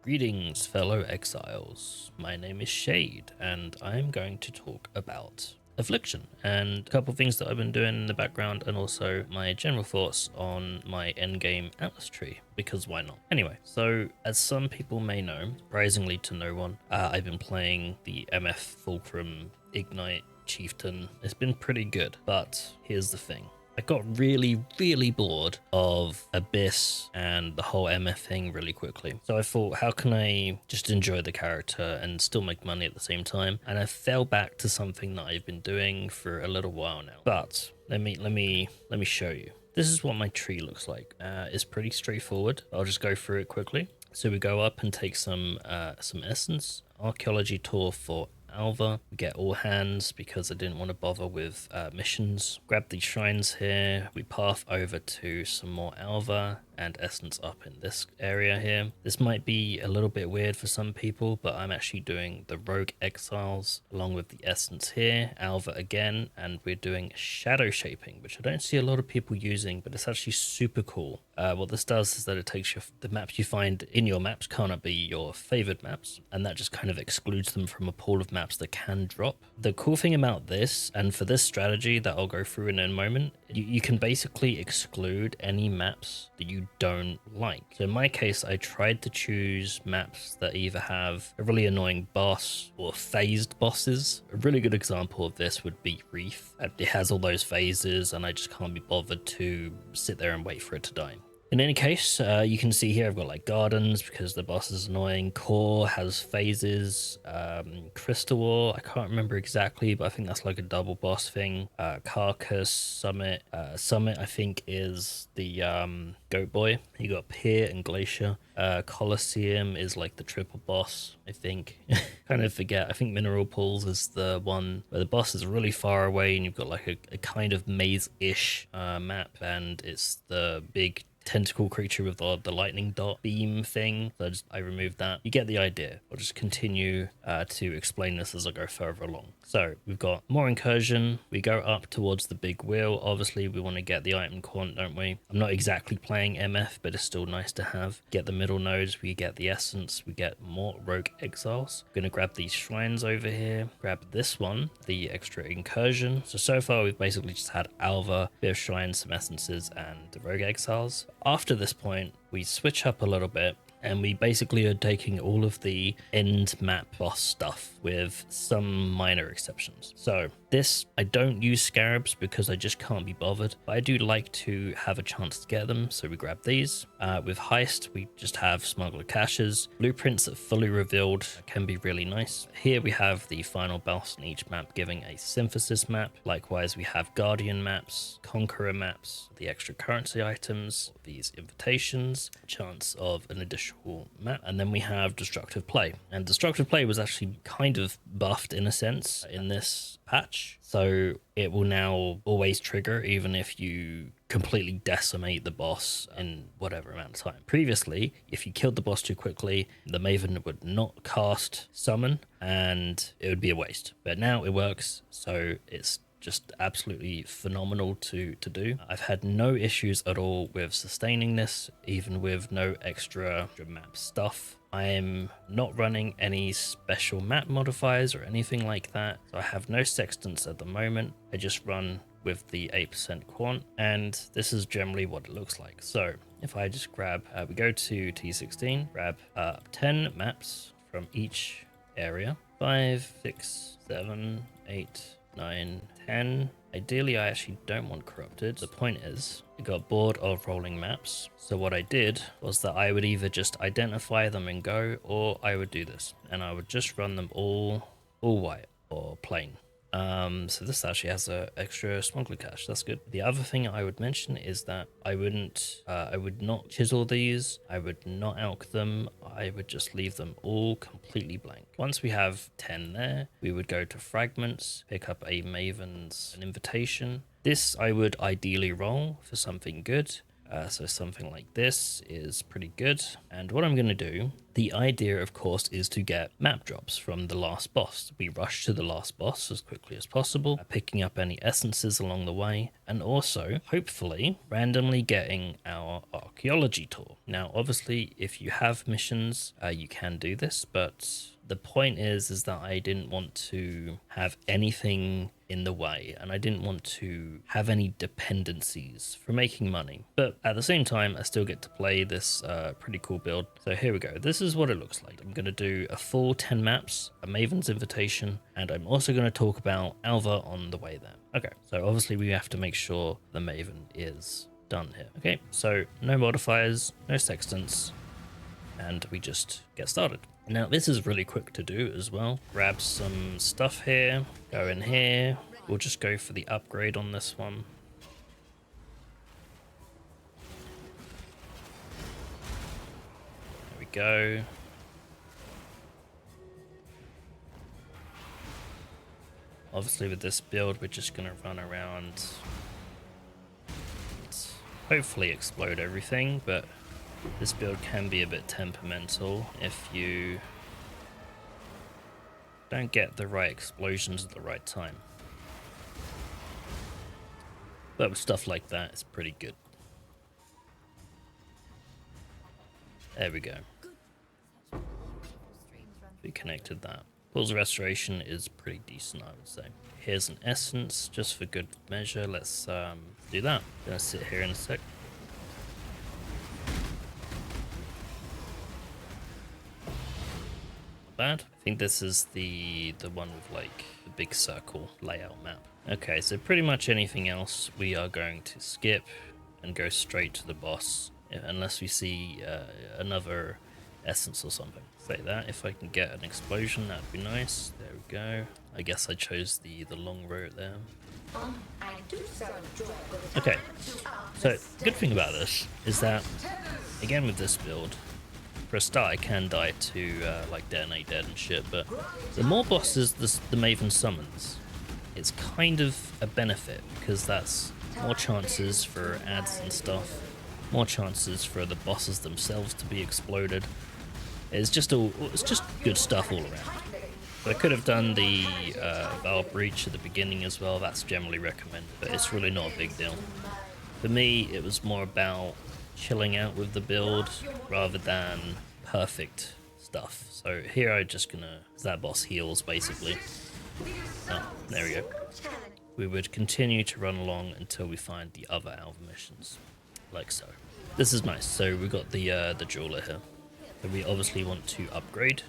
Greetings, fellow exiles. My name is Shade, and I'm going to talk about Affliction and a couple of things that I've been doing in the background, and also my general thoughts on my endgame Atlas tree, because why not? Anyway, so as some people may know, surprisingly to no one, I've been playing the MF Fulcrum Ignite Chieftain. It's been pretty good, but here's the thing. I got really bored of Abyss and the whole MF thing really quickly. So I thought, how can I just enjoy the character and still make money at the same time? And I fell back to something that I've been doing for a little while now. But let me show you. This is what my tree looks like. It's pretty straightforward. I'll just go through it quickly. So we go up and take some essence, archaeology tour for Alva, we get all hands because I didn't want to bother with missions. Grab these shrines here, we path over to some more Alva and essence up in this area here. This might be a little bit weird for some people, but I'm actually doing the Rogue Exiles along with the essence here, Alva again, and we're doing shadow shaping, which I don't see a lot of people using, but it's actually super cool. What this does is that it takes the maps you find in your maps cannot be your favored maps, and that just kind of excludes them from a pool of maps that can drop. The cool thing about this, and for this strategy that I'll go through in a moment, you can basically exclude any maps that you don't like. So in my case, I tried to choose maps that either have a really annoying boss or phased bosses. A really good example of this would be Reef. It has all those phases and I just can't be bothered to sit there and wait for it to die. In any case, you can see here I've got like gardens because the boss is annoying. Core has phases. Crystal War, I can't remember exactly, but I think that's like a double boss thing. Carcass, Summit. Summit, I think, is the goat boy. You got Pier and Glacier. Colosseum is like the triple boss, I think. Kind of forget. I think Mineral Pools is the one where the boss is really far away and you've got like a kind of maze-ish map, and it's the big tentacle creature with the lightning dot beam thing. So I removed that. You get the idea. I'll just continue to explain this as I go further along. So we've got more Incursion. We go up towards the big wheel. Obviously we want to get the item quant, don't we? I'm not exactly playing MF, but it's still nice to have. Get the middle nodes, we get the essence, we get more Rogue Exiles. I'm gonna grab these shrines over here, grab this one, the extra Incursion. So far we've basically just had Alva, bit of shrines, some essences, and the Rogue Exiles. After this point, we switch up a little bit and we basically are taking all of the end map boss stuff with some minor exceptions. So this, I don't use scarabs because I just can't be bothered, but I do like to have a chance to get them, so we grab these. With heist, we just have smuggler caches. Blueprints that fully revealed can be really nice. Here we have the final boss in each map giving a synthesis map. Likewise, we have guardian maps, conqueror maps, the extra currency items, these invitations, chance of an additional map, and then we have destructive play. And destructive play was actually kind of buffed in a sense in this patch, so it will now always trigger even if you completely decimate the boss in whatever amount of time. Previously, if you killed the boss too quickly, the Maven would not cast summon and it would be a waste, but now it works, so it's just absolutely phenomenal to do. I've had no issues at all with sustaining this, even with no extra map stuff. I am not running any special map modifiers or anything like that, so I have no sextants at the moment. I just run with the 8% quant, and this is generally what it looks like. So if I just grab, we go to T16, grab 10 maps from each area, 5, 6, 7, 8, 9, 10. Ideally, I actually don't want corrupted. The point is, I got bored of rolling maps. So what I did was that I would either just identify them and go, or I would do this. And I would just run them all white or plain. So this actually has an extra smuggler cache. That's good. The other thing I would mention is that I would not chisel these. I would not alch them. I would just leave them all completely blank. Once we have 10 there, we would go to fragments, pick up a Maven's an invitation. This I would ideally roll for something good. So something like this is pretty good. And what I'm going to do, the idea of course is to get map drops from the last boss. We rush to the last boss as quickly as possible, picking up any essences along the way, and also hopefully randomly getting our archaeology tool. Now obviously if you have missions you can do this, but the point is that I didn't want to have anything in the way, and I didn't want to have any dependencies for making money. But at the same time, I still get to play this pretty cool build. So here we go. This is what it looks like. I'm going to do a full 10 maps, a Maven's Invitation, and I'm also going to talk about Alva on the way there. Okay, so obviously we have to make sure the Maven is done here. Okay, so no modifiers, no sextants, and we just get started. Now this is really quick to do as well. Grab some stuff here, go in here. We'll just go for the upgrade on this one. There we go. Obviously with this build we're just going to run around, hopefully explode everything, but this build can be a bit temperamental if you don't get the right explosions at the right time. But with stuff like that, it's pretty good. There we go. We connected that. Pulse restoration is pretty decent, I would say. Here's an essence, just for good measure. Let's do that. Gonna sit here in a sec. Bad. I think this is the one with like the big circle layout map. Okay, so pretty much anything else we are going to skip and go straight to the boss, unless we see another essence or something. Say that if I can get an explosion, that'd be nice. There we go. I guess I chose the long route there. Okay, so good thing about this is that again with this build, for a start I can die to like detonate dead and shit, but the more bosses the Maven summons, it's kind of a benefit, because that's more chances for ads and stuff, more chances for the bosses themselves to be exploded. It's just good stuff all around. I could have done the Valve Breach at the beginning as well, that's generally recommended, but it's really not a big deal. For me, it was more about chilling out with the build rather than perfect stuff. So here I'm just gonna, that boss heals basically. Oh, there we go. We would continue to run along until we find the other Alva missions, like so. This is nice. So we got the jeweler here. So we obviously want to upgrade.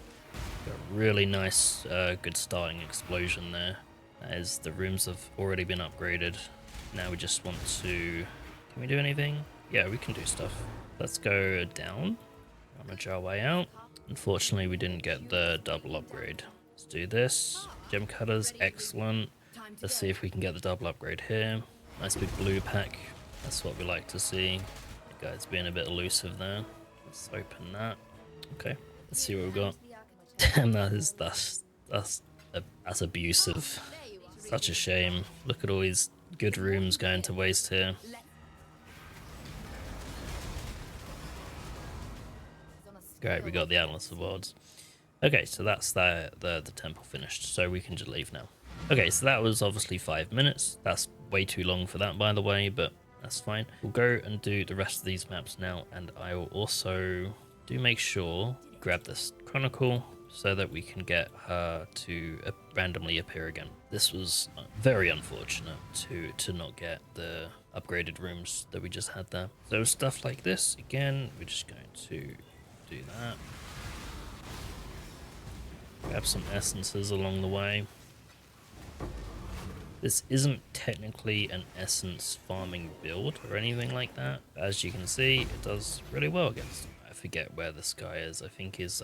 Got a really nice, good starting explosion there. That is, the rooms have already been upgraded. Now we just want to, can we do anything? Yeah, we can do stuff. Let's go down, rummage our way out. Unfortunately, we didn't get the double upgrade. Let's do this. Gem cutters, excellent. Let's see if we can get the double upgrade here. Nice big blue pack. That's what we like to see. The guy's being a bit elusive there. Let's open that. Okay, let's see what we've got. Damn, that's abusive. Such a shame. Look at all these good rooms going to waste here. Great, we got the Atlas Awards. Okay, so that's the temple finished, so we can just leave now. Okay, so that was obviously 5 minutes. That's way too long for that, by the way, but that's fine. We'll go and do the rest of these maps now, and I will also make sure grab this Chronicle so that we can get her to randomly appear again. This was very unfortunate to not get the upgraded rooms that we just had there. So stuff like this, again, we're just going to do that. Grab some essences along the way. This isn't technically an essence farming build or anything like that. As you can see, it does really well against them. I forget where this guy is. I think he's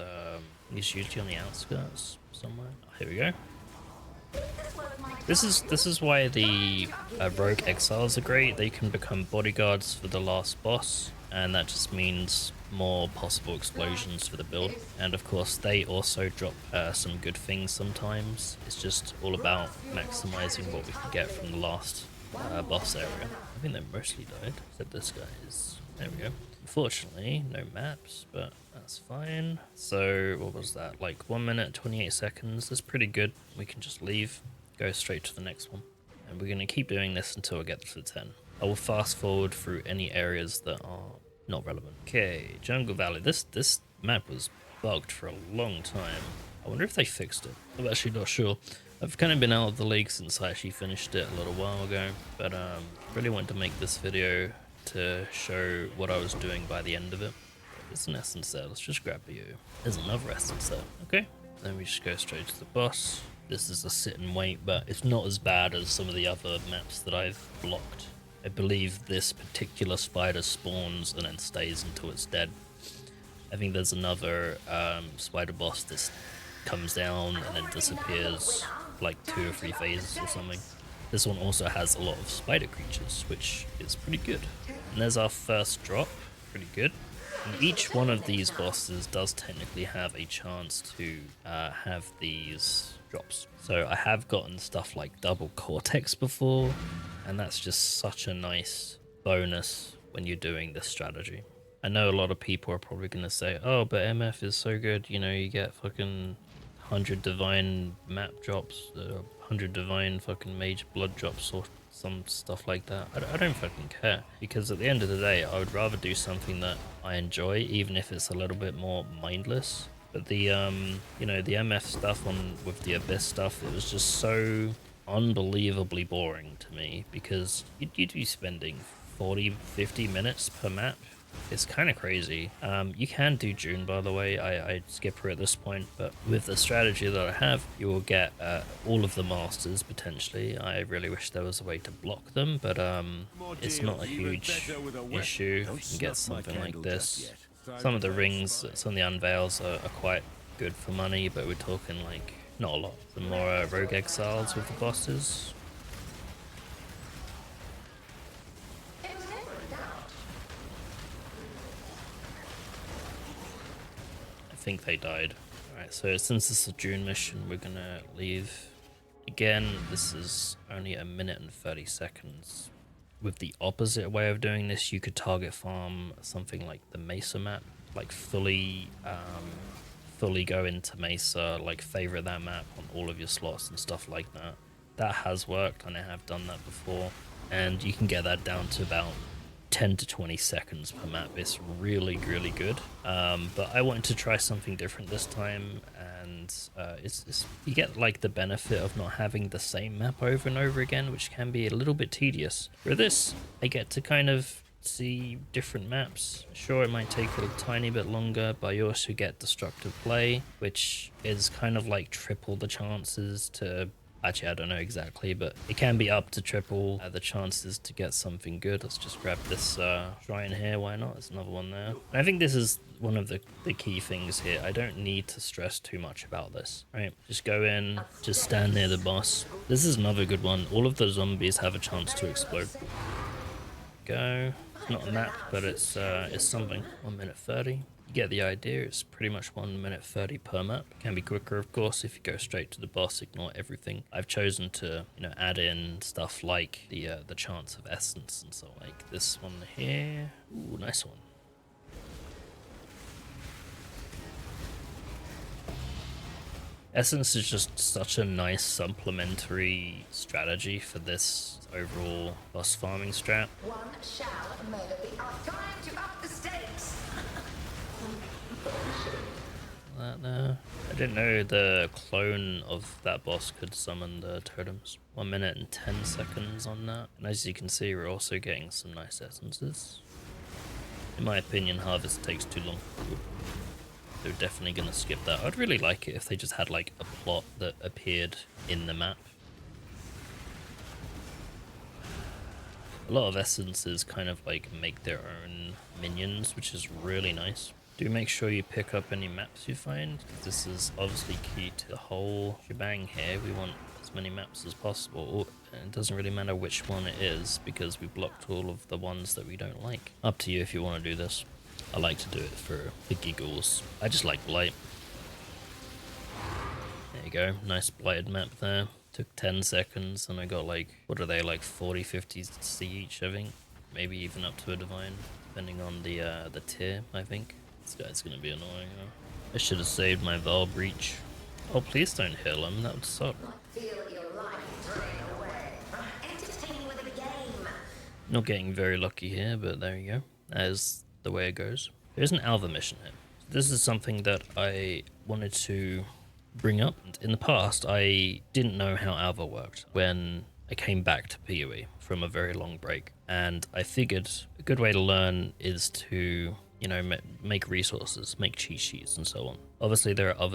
usually on the outskirts somewhere. Oh, here we go. This is why the rogue exiles are great. They can become bodyguards for the last boss, and that just means more possible explosions for the build. And of course they also drop some good things sometimes. It's just all about maximizing what we can get from the last boss area. I think they mostly died, except this guy is There we go. Unfortunately, no maps, but that's fine. So what was that? Like 1 minute, 28 seconds. That's pretty good. We can just leave, go straight to the next one. And we're going to keep doing this until I get to 10. I will fast forward through any areas that are not relevant. Okay, Jungle Valley. This map was bugged for a long time. I wonder if they fixed it. I'm actually not sure. I've kind of been out of the league since I actually finished it a little while ago, but really wanted to make this video to show what I was doing by the end of it. There's an essence there. Let's just grab you. There's another essence there. Okay, then we just go straight to the boss. This is a sit and wait, but it's not as bad as some of the other maps that I've blocked. I believe this particular spider spawns and then stays until it's dead. I think there's another spider boss that comes down and then disappears like 2 or 3 phases or something. This one also has a lot of spider creatures, which is pretty good. And there's our first drop, pretty good. And each one of these bosses does technically have a chance to have these drops. So I have gotten stuff like double cortex before, and that's just such a nice bonus when you're doing this strategy. I know a lot of people are probably going to say, oh, but MF is so good, you know, you get fucking 100 divine map drops, 100 divine fucking mage blood drops or some stuff like that. I don't fucking care, because at the end of the day I would rather do something that I enjoy, even if it's a little bit more mindless. But the you know, the MF stuff on with the Abyss stuff, it was just so unbelievably boring to me, because you'd be spending 40-50 minutes per map. It's kind of crazy. You can do June, by the way. I skip her at this point, but with the strategy that I have, you will get all of the masters potentially. I really wish there was a way to block them, but it's not a huge issue. You can get something like this. Some of the rings, some of the unveils are quite good for money, but we're talking like not a lot. Some more rogue exiles with the bosses. I think they died. Alright, so since this is a June mission, we're gonna leave. Again, this is only 1 minute and 30 seconds. With the opposite way of doing this, you could target farm something like the Mesa map, like fully go into Mesa, like favorite that map on all of your slots and stuff like that. That has worked, and I have done that before, and you can get that down to about 10 to 20 seconds per map. It's really good, but I wanted to try something different this time, and it's you get like the benefit of not having the same map over and over again, which can be a little bit tedious. For this, I get to kind of see different maps. Sure, it might take a tiny bit longer, but you also get destructive play, which is kind of like triple the chances to... Actually, I don't know exactly, but it can be up to triple the chances to get something good. Let's just grab this shrine here. Why not? There's another one there. And I think this is one of the key things here. I don't need to stress too much about this, right? Just go in, just stand near the boss. This is another good one. All of the zombies have a chance to explode. Go. It's not a map, but it's something. 1 minute 30. You get the idea. It's pretty much 1 minute 30 per map. Can be quicker, of course, if you go straight to the boss, ignore everything. I've chosen to, you know, add in stuff like the chance of essence and so like this one here. Ooh, nice one. Essence is just such a nice supplementary strategy for this overall boss farming strat. One shall murder the up. Time to up the stakes. That there. I didn't know the clone of that boss could summon the totems. 1 minute and 10 seconds on that. And as you can see, we're also getting some nice essences. In my opinion, Harvest takes too long. They're definitely going to skip that. I'd really like it if they just had like a plot that appeared in the map. A lot of essences kind of like make their own minions, which is really nice. Do make sure you pick up any maps you find. This is obviously key to the whole shebang here. We want as many maps as possible. It doesn't really matter which one it is, because we blocked all of the ones that we don't like. Up to you if you want to do this. I like to do it for the giggles. I just like Blight. There you go, nice blighted map there. Took 10 seconds and I got like, what are they, like 40, 50 C each, I think. Maybe even up to a divine. depending on the tier, I think. This guy's gonna be annoying. I should have saved my Val Breach. Oh, please don't heal him, that would suck. Feel your life drain away. Entertain with a game. Not getting very lucky here, but there you go. That is the way it goes. There's an Alva mission here. This is something that I wanted to bring up. In the past, I didn't know how Alva worked when I came back to PoE from a very long break. And I figured a good way to learn is to, you know, make resources, make cheat sheets and so on. Obviously, there are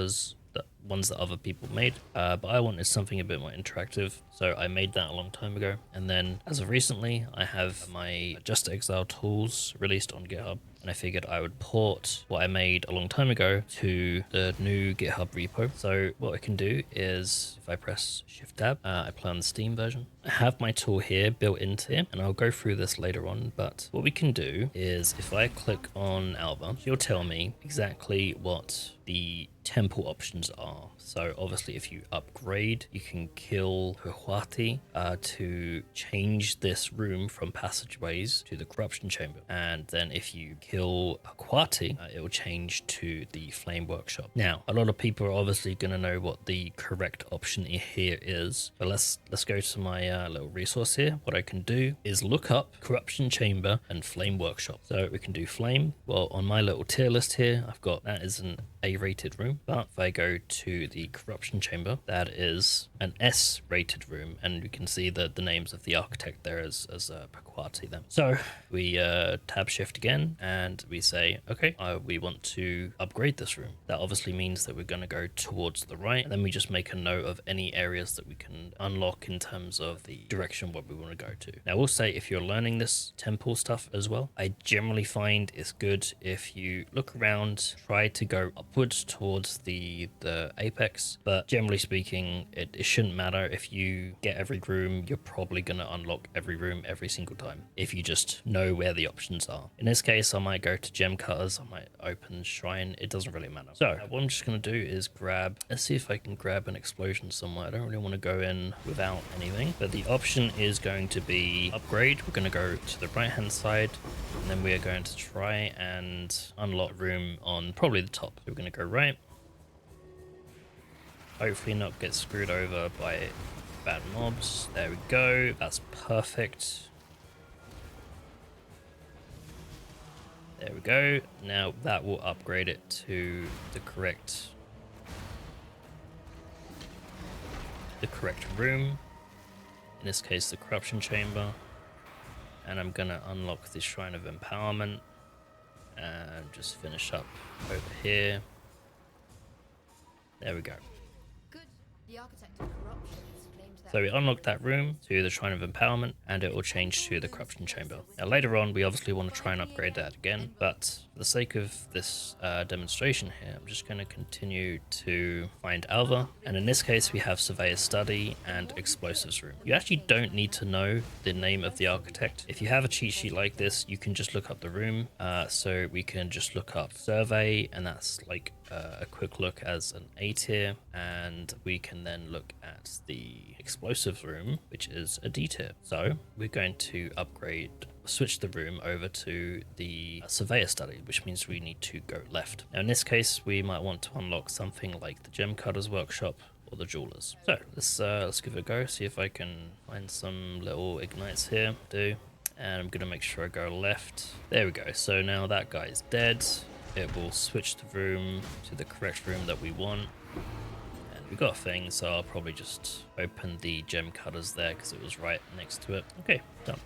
ones that other people made, but I wanted something a bit more interactive, so I made that a long time ago. And then as of recently, I have my Just Exile tools released on GitHub, and I figured I would port what I made a long time ago to the new GitHub repo. So what I can do is, if I press Shift Tab, I play on the Steam version. I have my tool here built into here, and I'll go through this later on, but what we can do is if I click on Alva, she'll tell me exactly what the temple options are. So obviously if you upgrade, you can kill Huati to change this room from passageways to the corruption chamber. And then if you kill Huati, it will change to the flame workshop. Now, a lot of people are obviously going to know what the correct option here is. But let's go to my little resource here. What I can do is look up corruption chamber and flame workshop. So we can do flame. Well, on my little tier list here, I've got that is an A-rated room. But if I go to the corruption chamber, that is an S-rated room, and you can see the names of the architect there as Pakwati then. So we tab shift again, and we say, okay, we want to upgrade this room. That obviously means that we're going to go towards the right, and then we just make a note of any areas that we can unlock in terms of the direction what we want to go to. Now, we'll say if you're learning this temple stuff as well, I generally find it's good if you look around, try to go upwards towards the apex, but generally speaking, it shouldn't matter. If you get every room, you're probably going to unlock every room every single time if you just know where the options are. In this case, I might go to gem cutters, I might open shrine, it doesn't really matter. So what I'm just going to do is let's see if I can grab an explosion somewhere. I don't really want to go in without anything, but the option is going to be upgrade. We're going to go to the right hand side, and then we are going to try and unlock room on probably the top. So we're going to go right. Hopefully not get screwed over by bad mobs. There we go. That's perfect. There we go. Now that will upgrade it to the correct room. In this case, the corruption chamber. And I'm gonna unlock the Shrine of Empowerment and just finish up over here. There we go. The architect of corruption has claimed that. So we unlock that room to the Shrine of Empowerment, and it will change to the Corruption Chamber. Now later on, we obviously want to try and upgrade that again, but for the sake of this demonstration here, I'm just going to continue to find Alva, and in this case we have Surveyor Study and Explosives Room. You actually don't need to know the name of the architect. If you have a cheat sheet like this, you can just look up the room. So we can just look up Survey, and that's like a quick look as an A tier, and we can then look at the Explosives Room, which is a D tier. So we're going to switch the room over to the Surveyor Study, which means we need to go left. Now in this case, we might want to unlock something like the Gem Cutter's Workshop or the Jewelers. So let's give it a go, see if I can find some little ignites here. And I'm gonna make sure I go left. There we go. So now that guy is dead. It will switch the room to the correct room that we want. And we got a thing, so I'll probably just open the gem cutters there because it was right next to it. Okay, done.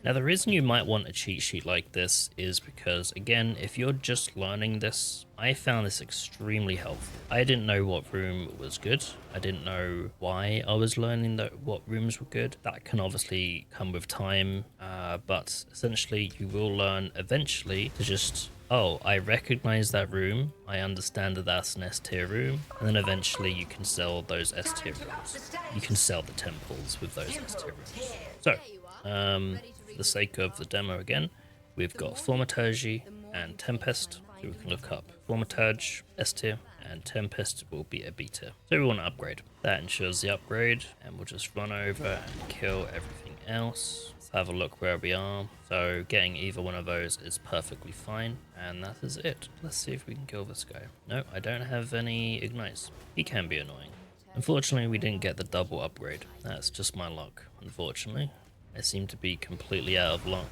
Now the reason you might want a cheat sheet like this is because, again, if you're just learning this, I found this extremely helpful. I didn't know what room was good. I didn't know why I was learning what rooms were good. That can obviously come with time, but essentially you will learn eventually to just, oh, I recognize that room, I understand that that's an S tier room, and then eventually you can sell those S tier rooms. You can sell the temples with those S tier rooms. So, for the sake of the demo again, we've got Thaumaturgy and Tempest, so we can look up Thaumaturge, S tier, and Tempest will be a B tier. So we want to upgrade. That ensures the upgrade, and we'll just run over and kill everything else. Let's have a look where we are. So getting either one of those is perfectly fine, and that is it. Let's see if we can kill this guy. No, I don't have any ignites. He can be annoying. Unfortunately, we didn't get the double upgrade. That's just my luck, unfortunately. I seem to be completely out of luck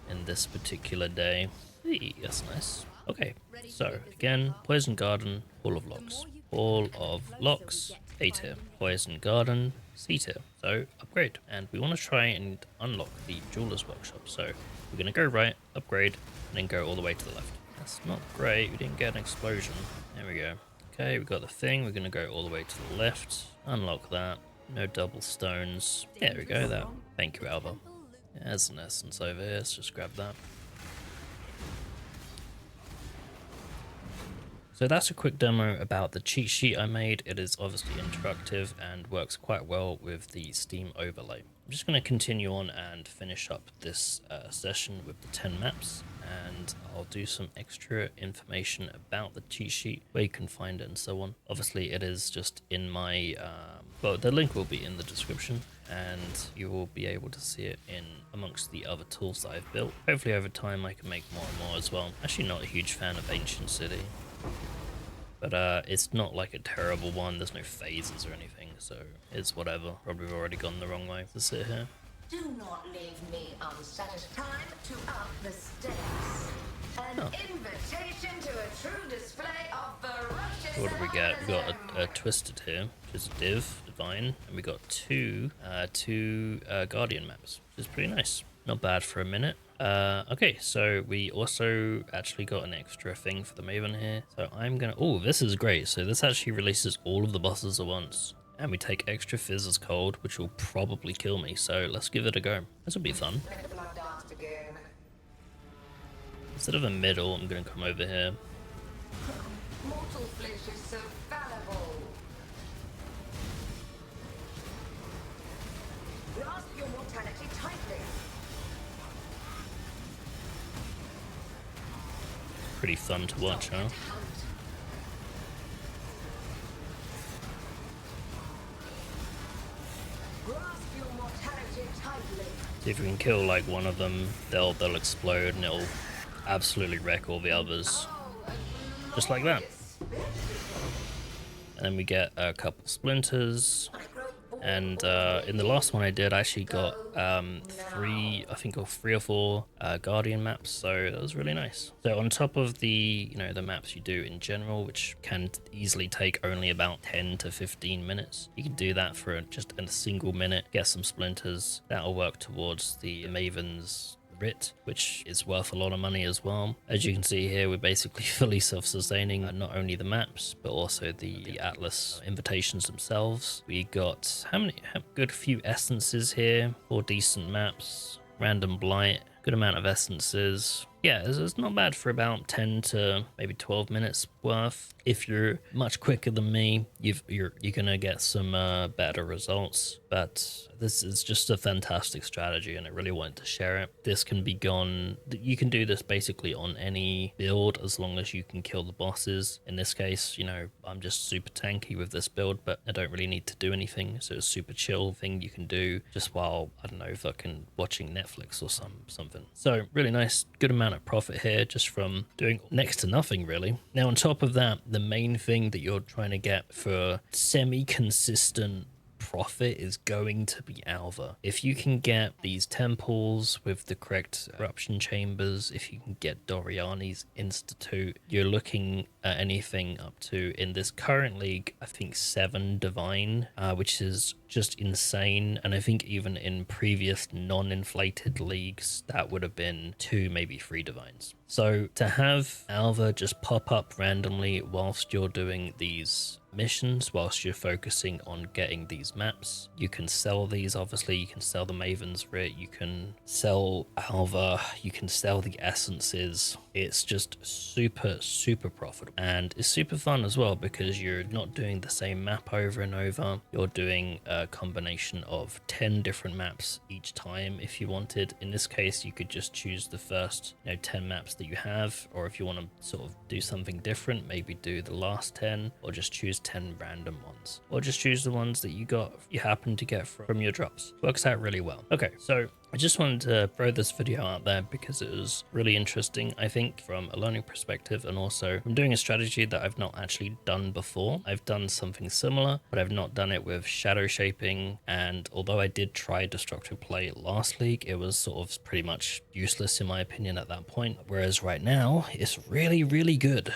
in this particular day. Hey, that's nice. Okay, so again, Poison Garden, Hall of Locks. Hall of Locks, A tier. Poison Garden, C tier. So upgrade. And we want to try and unlock the Jeweler's Workshop. So we're going to go right, upgrade, and then go all the way to the left. That's not great. We didn't get an explosion. There we go. Okay, we got the thing. We're going to go all the way to the left. Unlock that. No double stones. There we go. That. Thank you, Alva. There's an essence over here. Let's just grab that. So that's a quick demo about the cheat sheet I made. It is obviously interactive and works quite well with the Steam overlay. I'm just going to continue on and finish up this session with the 10 maps, and I'll do some extra information about the cheat sheet, where you can find it and so on. Obviously it is just in my, well, the link will be in the description, and you will be able to see it in amongst the other tools that I've built. Hopefully over time I can make more and more as well. Actually not a huge fan of Ancient City, but it's not like a terrible one. There's no phases or anything, so it's whatever. Probably already gone the wrong way to sit here. Do not leave me unsatisfied. Time to up the stakes. An invitation to a true display of ferocious. What do we get? We got a Twisted here, which is Divine, and we got two Guardian maps, which is pretty nice. Not bad for a minute. Okay, so we also actually got an extra thing for the Maven here. So I'm gonna, oh, this is great. So this actually releases all of the bosses at once. And we take extra fizz as cold, which will probably kill me. So let's give it a go. This will be fun. Instead of a middle, I'm gonna come over here. Mortal flesh is so fallible. Grasp your mortality tightly. Pretty fun to watch, huh? Grasp your mortality tightly. See if we can kill like one of them, they'll explode and it'll absolutely wreck all the others. Just like that. And then we get a couple splinters. And in the last one I did, I actually got three or four Guardian maps, so that was really nice. So on top of the, the maps you do in general, which can easily take only about 10 to 15 minutes, you can do that for just a single minute, get some splinters. That'll work towards the Maven's Writ, which is worth a lot of money as well. As you can see here, we're basically fully self-sustaining, not only the maps but also the Atlas invitations themselves. We got a good few essences here, 4 decent maps, random blight, good amount of essences. Yeah, it's not bad for about 10 to maybe 12 minutes worth. If you're much quicker than me, you're gonna get some better results. But this is just a fantastic strategy, and I really wanted to share it. This can be gone. You can do this basically on any build as long as you can kill the bosses. In this case, I'm just super tanky with this build, but I don't really need to do anything. So it's a super chill thing you can do just while, I don't know, fucking watching Netflix or something. So really nice, good amount of profit here just from doing next to nothing really. Now on top of that, the main thing that you're trying to get for semi-consistent profit is going to be Alva. If you can get these temples with the correct corruption chambers, if you can get Doriani's Institute, you're looking at anything up to, in this current league, I think 7 divine, which is just insane. And I think even in previous non-inflated leagues, that would have been 2, maybe 3 divines. So to have Alva just pop up randomly whilst you're doing these missions, whilst you're focusing on getting these maps, you can sell these. Obviously you can sell the Maven's Writ, you can sell Alva, you can sell the essences. It's just super profitable, and it's super fun as well because you're not doing the same map over and over. You're doing a combination of 10 different maps each time if you wanted. In this case, you could just choose the first 10 maps that you have, or if you want to sort of do something different, maybe do the last 10, or just choose 10 random ones, or just choose the ones that you happen to get from your drops. Works out really well. Okay, so I just wanted to throw this video out there because it was really interesting, I think, from a learning perspective, and also I'm doing a strategy that I've not actually done before. I've done something similar, but I've not done it with shadow shaping, and although I did try destructive play last league, it was sort of pretty much useless in my opinion at that point, whereas right now it's really, really good.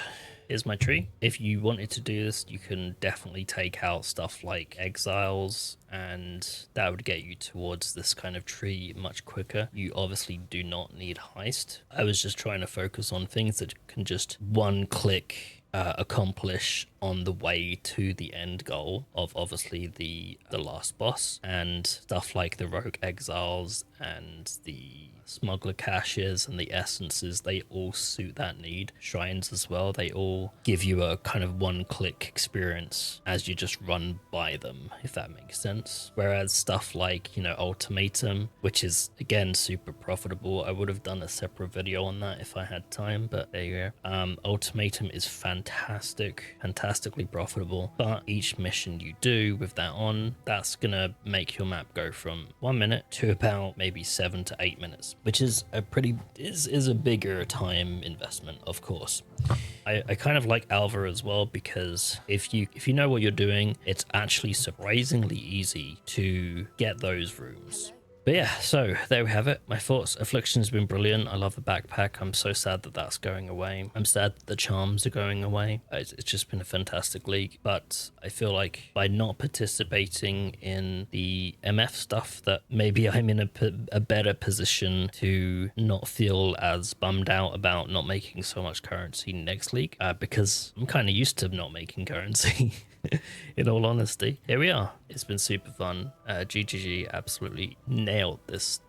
Here's my tree. If you wanted to do this, you can definitely take out stuff like exiles, and that would get you towards this kind of tree much quicker. You obviously do not need heist. I was just trying to focus on things that can just one click accomplish on the way to the end goal of obviously the last boss, and stuff like the rogue exiles and the smuggler caches and the essences, they all suit that need. Shrines as well, they all give you a kind of one-click experience as you just run by them, if that makes sense. Whereas stuff like, you know, ultimatum, which is again super profitable, I would have done a separate video on that if I had time, but there you go. Ultimatum is fantastically profitable, but each mission you do with that on, that's gonna make your map go from 1 minute to about maybe 7 to 8 minutes, which is a is a bigger time investment, of course. I kind of like Alva as well, because if you know what you're doing, it's actually surprisingly easy to get those rooms. But yeah, so there we have it. My thoughts. Affliction's been brilliant. I love the backpack. I'm so sad that that's going away. I'm sad that the charms are going away. It's just been a fantastic league. But I feel like by not participating in the MF stuff, that maybe I'm in a better position to not feel as bummed out about not making so much currency next league, because I'm kind of used to not making currency. In all honesty, here we are. It's been super fun. GGG absolutely nailed this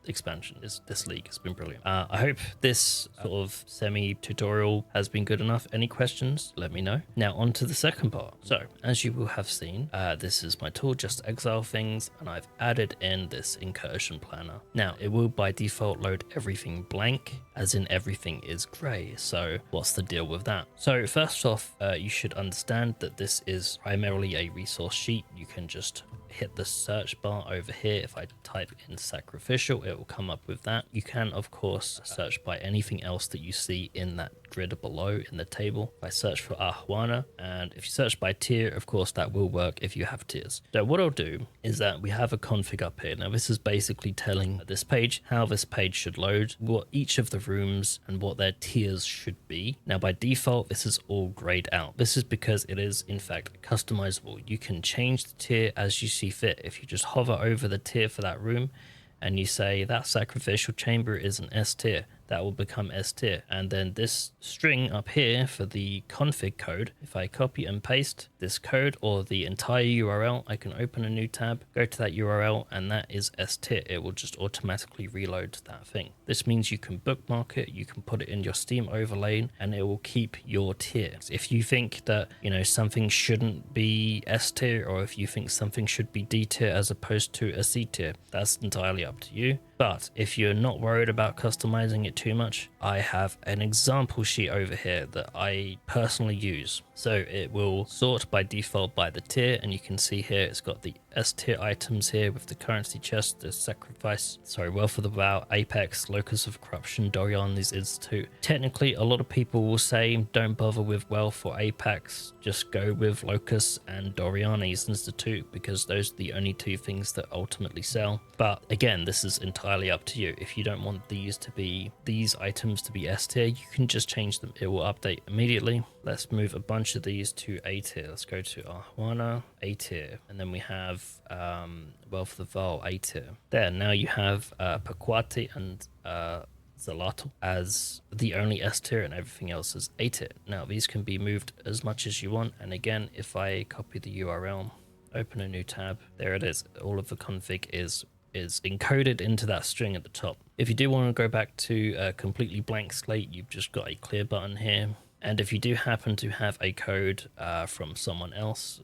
expansion. This league has been brilliant. I hope this sort of semi-tutorial has been good enough. Any questions, let me know. Now on to the second part. So as you will have seen, this is my tool, just exile things, and I've added in this incursion planner. Now it will by default load everything blank, as in everything is gray. So what's the deal with that? So first off, you should understand that this is primarily a resource sheet. You can just hit the search bar over here. If I type in sacrificial, it will come up with that. You can of course search by anything else that you see in that grid below in the table. I search for Ahuana, and if you search by tier, of course that will work if you have tiers. So what I'll do is that we have a config up here. Now this is basically telling this page how this page should load, what each of the rooms and what their tiers should be. Now by default this is all grayed out. This is because it is in fact customizable. You can change the tier as you see fit. If you just hover over the tier for that room and you say that sacrificial chamber is an S tier, that will become S tier. And then this string up here for the config code, if I copy and paste this code or the entire URL, I can open a new tab, go to that URL, and that is S tier. It will just automatically reload that thing. This means you can bookmark it, you can put it in your Steam overlay, and it will keep your tier. If you think that, you know, something shouldn't be S tier, or if you think something should be D tier as opposed to a C tier, that's entirely up to you. But if you're not worried about customizing it too much, I have an example sheet over here that I personally use. So it will sort by default by the tier, and you can see here it's got the S tier items here with the currency chest, the sacrifice, wealth of the vow, apex, locus of corruption, Dorian, these institute. Technically, a lot of people will say don't bother with wealth or apex, just go with locus and Doriani's institute, because those are the only two things that ultimately sell. But again, this is entirely up to you. If you don't want these items to be S tier, you can just change them. It will update immediately. Let's move a bunch of these to A tier. Let's go to Ahuana, A tier, and then we have Wealth of the Val, A tier. There, now you have Paquati and Zalato as the only S tier, and everything else is A tier. Now these can be moved as much as you want, and again, if I copy the URL, open a new tab, there it is. All of the config is encoded into that string at the top. If you do want to go back to a completely blank slate, you've just got a clear button here. And if you do happen to have a code from someone else,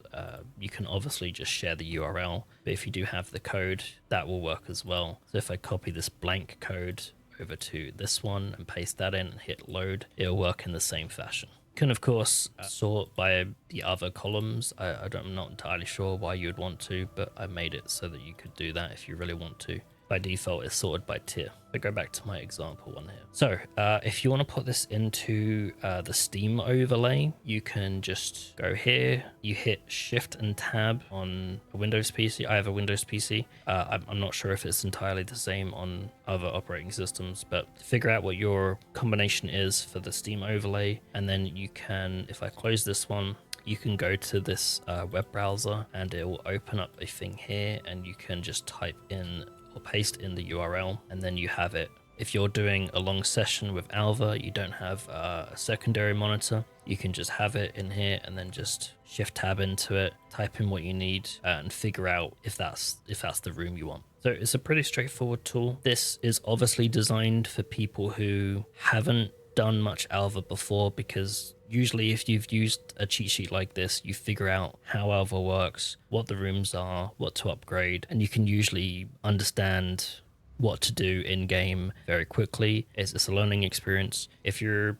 you can obviously just share the URL. But if you do have the code, that will work as well. So if I copy this blank code over to this one and paste that in and hit load, it'll work in the same fashion. can of course sort by the other columns. I'm not entirely sure why you would want to, but I made it so that you could do that if you really want to. By default, it's sorted by tier. But go back to my example one here. So if you want to put this into the Steam overlay, you can just go here. You hit Shift and Tab on a Windows PC. I have a Windows PC. I'm not sure if it's entirely the same on other operating systems, but figure out what your combination is for the Steam overlay. And then you can, if I close this one, you can go to this web browser and it will open up a thing here, and you can just type in or paste in the URL, and then you have it. If you're doing a long session with Alva, you don't have a secondary monitor, you can just have it in here and then just Shift Tab into it, type in what you need, and figure out if that's the room you want. So it's a pretty straightforward tool. This is obviously designed for people who haven't done much Alva before, because usually if you've used a cheat sheet like this, you figure out how Alva works, what the rooms are, what to upgrade, and you can usually understand what to do in game very quickly. It's a learning experience. If you're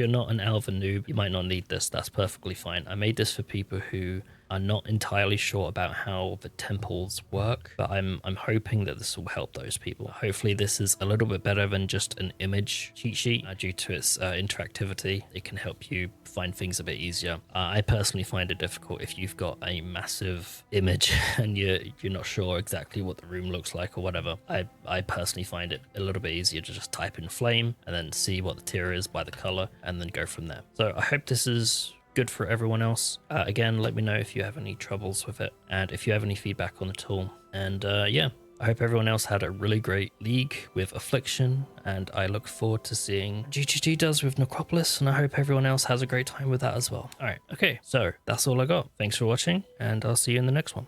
not an Alva noob, you might not need this. That's perfectly fine. I made this for people who are not entirely sure about how the temples work, but I'm hoping that this will help those people. Hopefully this is a little bit better than just an image cheat sheet. Due to its interactivity, it can help you find things a bit easier. I personally find it difficult if you've got a massive image and you're not sure exactly what the room looks like or whatever. I personally find it a little bit easier to just type in flame and then see what the tier is by the color and then go from there. So I hope this is good for everyone else. Again, let me know if you have any troubles with it and if you have any feedback on the tool. And yeah, I hope everyone else had a really great league with Affliction, and I look forward to seeing GGG does with Necropolis, and I hope everyone else has a great time with that as well. All right, okay, so that's all I got. Thanks for watching, and I'll see you in the next one.